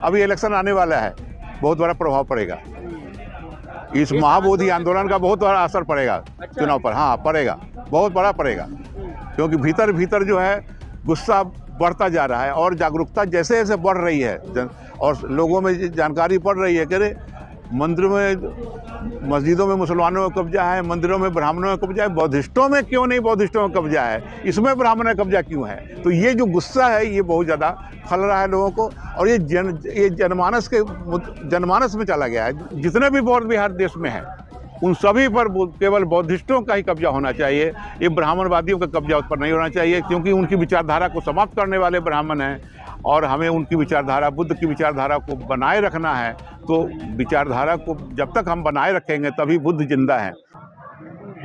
अभी इलेक्शन आने वाला है, बहुत बड़ा प्रभाव पड़ेगा। इस महाबोधि आंदोलन का बहुत बड़ा असर पड़ेगा चुनाव पर। हाँ, पड़ेगा, बहुत बड़ा पड़ेगा, क्योंकि भीतर भीतर जो है गुस्सा बढ़ता जा रहा है और जागरूकता जैसे जैसे बढ़ रही है और लोगों में जानकारी बढ़ रही है कि अरे मंदिरों में, मस्जिदों में मुसलमानों का कब्जा है, मंदिरों में ब्राह्मणों का कब्जा है, बौद्धिस्टों में क्यों नहीं बौद्धिस्टों का कब्जा है, इसमें ब्राह्मणों का कब्जा क्यों है। तो ये जो गुस्सा है ये बहुत ज़्यादा फैल रहा है लोगों को और ये जनमानस में चला गया है। जितने भी बौद्ध विहार देश में है उन सभी पर केवल बौद्धिस्टों का ही कब्जा होना चाहिए। ये ब्राह्मणवादियों का कब्जा उस पर नहीं होना चाहिए, क्योंकि उनकी विचारधारा को समाप्त करने वाले ब्राह्मण हैं और हमें उनकी विचारधारा, बुद्ध की विचारधारा को बनाए रखना है। तो विचारधारा को जब तक हम बनाए रखेंगे तभी बुद्ध जिंदा है।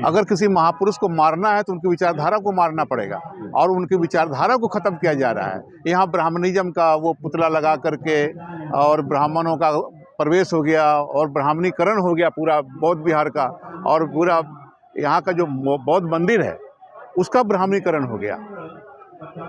अगर किसी महापुरुष को मारना है तो उनकी विचारधारा को मारना पड़ेगा और उनकी विचारधारा को ख़त्म किया जा रहा है। यहाँ ब्राह्मणिज्म का वो पुतला लगा करके और ब्राह्मणों का प्रवेश हो गया और ब्राह्मणीकरण हो गया पूरा बौद्ध विहार का, और पूरा यहाँ का जो बौद्ध मंदिर है उसका ब्राह्मणीकरण हो गया।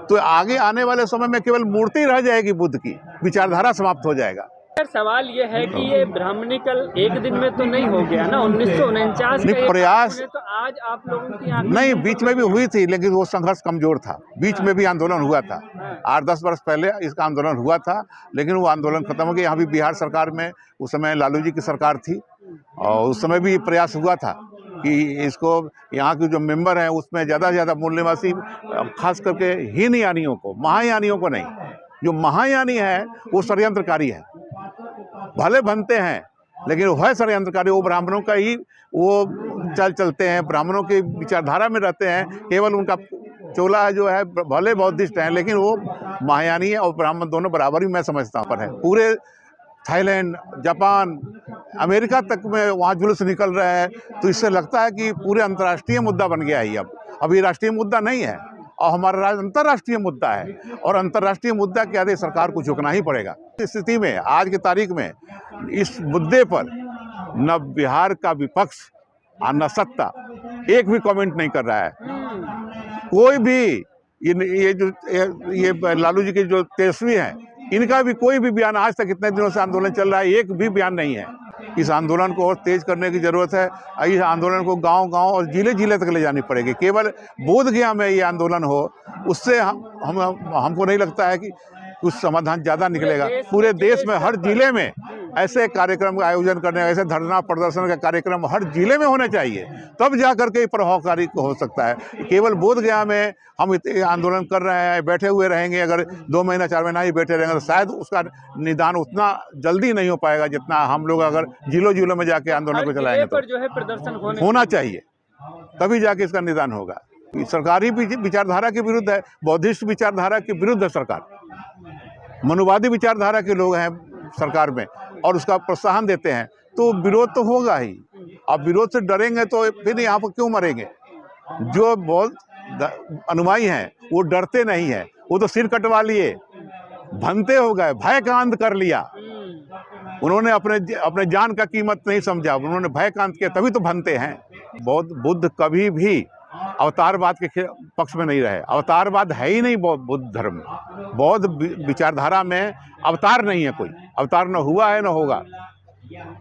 तो आगे आने वाले समय में केवल मूर्ति रह जाएगी बुद्ध की, विचारधारा समाप्त हो जाएगा। सवाल ये है कि ये ब्राह्मणिकल एक दिन में तो नहीं हो गया ना, 1949 नहीं, प्रयास तो आज आप लोगों की नहीं, बीच में भी हुई थी, लेकिन वो संघर्ष कमजोर था। बीच में भी आंदोलन हुआ था, 8-10 वर्ष पहले इसका आंदोलन हुआ था, लेकिन वो आंदोलन खत्म हो गया। यहाँ भी बिहार सरकार में उस समय लालू जी की सरकार थी और उस समय भी प्रयास हुआ था कि इसको, यहाँ के जो मेंबर हैं उसमें ज़्यादा से ज़्यादा मूल निवासी, खास करके हीनयानियों को, महायानियों को नहीं। जो महायानी है वो षड्यंत्रकारी है, भले बनते हैं लेकिन वो है षड्यंत्रकारी। वो ब्राह्मणों का ही वो चलते हैं, ब्राह्मणों की विचारधारा में रहते हैं। केवल उनका चोला जो है भले बौद्धिस्ट हैं लेकिन वो महायानी है और ब्राह्मण दोनों बराबर ही मैं समझता हूँ पर है। पूरे थाईलैंड, जापान, अमेरिका तक में वहाँ जुलूस निकल रहे हैं। तो इससे लगता है कि पूरे अंतर्राष्ट्रीय मुद्दा बन गया है। अब ये राष्ट्रीय मुद्दा नहीं है और हमारा अंतर्राष्ट्रीय मुद्दा है, और अंतर्राष्ट्रीय मुद्दा के आगे सरकार को झुकना ही पड़ेगा। इस स्थिति में आज की तारीख में इस मुद्दे पर न बिहार का विपक्ष और न सत्ता एक भी कमेंट नहीं कर रहा है। कोई भी ये लालू जी के जो तेजस्वी हैं, इनका भी कोई भी बयान, आज तक इतने दिनों से आंदोलन चल रहा है, एक भी बयान नहीं है। इस आंदोलन को और तेज करने की ज़रूरत है। इस आंदोलन को गांव-गांव और जिले-जिले तक ले जानी पड़ेगी। केवल बोधगया में ये आंदोलन हो, उससे हमको नहीं लगता है कि कुछ समाधान ज़्यादा निकलेगा। पूरे देश में हर जिले में ऐसे कार्यक्रम का आयोजन करने, ऐसे धरना प्रदर्शन का कार्यक्रम हर जिले में होने चाहिए, तब जा करके ये प्रभावकारी हो सकता है। केवल बोधगया में हम आंदोलन कर रहे हैं, बैठे हुए रहेंगे, अगर 2 महीना 4 महीना ही बैठे रहेंगे तो शायद उसका निदान उतना जल्दी नहीं हो पाएगा जितना हम लोग अगर जिलों में जाके आंदोलन को चलाएंगे। तो जो है प्रदर्शन होना चाहिए, तभी जाके इसका निदान होगा। सरकारी विचारधारा के विरुद्ध है, बौद्धिस्ट विचारधारा के विरुद्ध है सरकार, मनुवादी विचारधारा के लोग हैं सरकार में और उसका प्रोत्साहन देते हैं, तो विरोध तो होगा ही। अब विरोध से डरेंगे तो फिर यहाँ पर क्यों मरेंगे। जो बहुत अनुयायी हैं वो डरते नहीं हैं, वो तो सिर कटवा लिए, भनते हो गए, भय का अंत कर लिया। उन्होंने अपने जान का कीमत नहीं समझा, उन्होंने भय का अंत किया, तभी तो भनते हैं। बुद्ध कभी भी अवतारवाद के पक्ष में नहीं रहे। अवतारवाद है ही नहीं बुद्ध धर्म में। बौद्ध विचारधारा में अवतार नहीं है, कोई अवतार न हुआ है न होगा।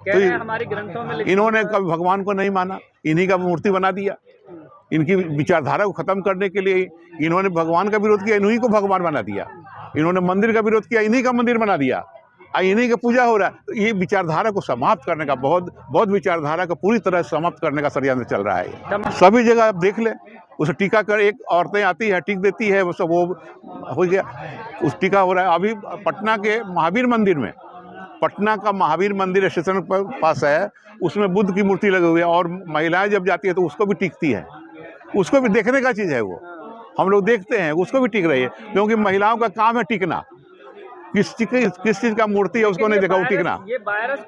तो हमारे ग्रंथों में इन्होंने कभी भगवान को नहीं माना, इन्हीं का मूर्ति बना दिया। इनकी विचारधारा को खत्म करने के लिए इन्होंने भगवान का विरोध किया, इन्हीं को भगवान बना दिया। इन्होंने मंदिर का विरोध किया, इन्हीं का मंदिर बना दिया, इन्हीं की पूजा हो रहा है। तो ये विचारधारा को समाप्त करने का, बहुत विचारधारा को पूरी तरह समाप्त करने का षड्यंत्र चल रहा है। सभी जगह आप देख लें, उसे टीका कर, एक औरतें आती है टीक देती है, वो सब वो हो गया, उस टीका हो रहा है। अभी पटना के महावीर मंदिर में, पटना का महावीर मंदिर स्टेशन पर पास है, उसमें बुद्ध की मूर्ति लगी हुई है और महिलाएं जब जाती है तो उसको भी टीकती है। उसको भी देखने का चीज़ है, वो हम लोग देखते हैं, उसको भी टीक रही है, क्योंकि महिलाओं का काम है टीकना। किस चीज़ का मूर्ति है उसको नहीं देखा, वो टीकना। ये वायरस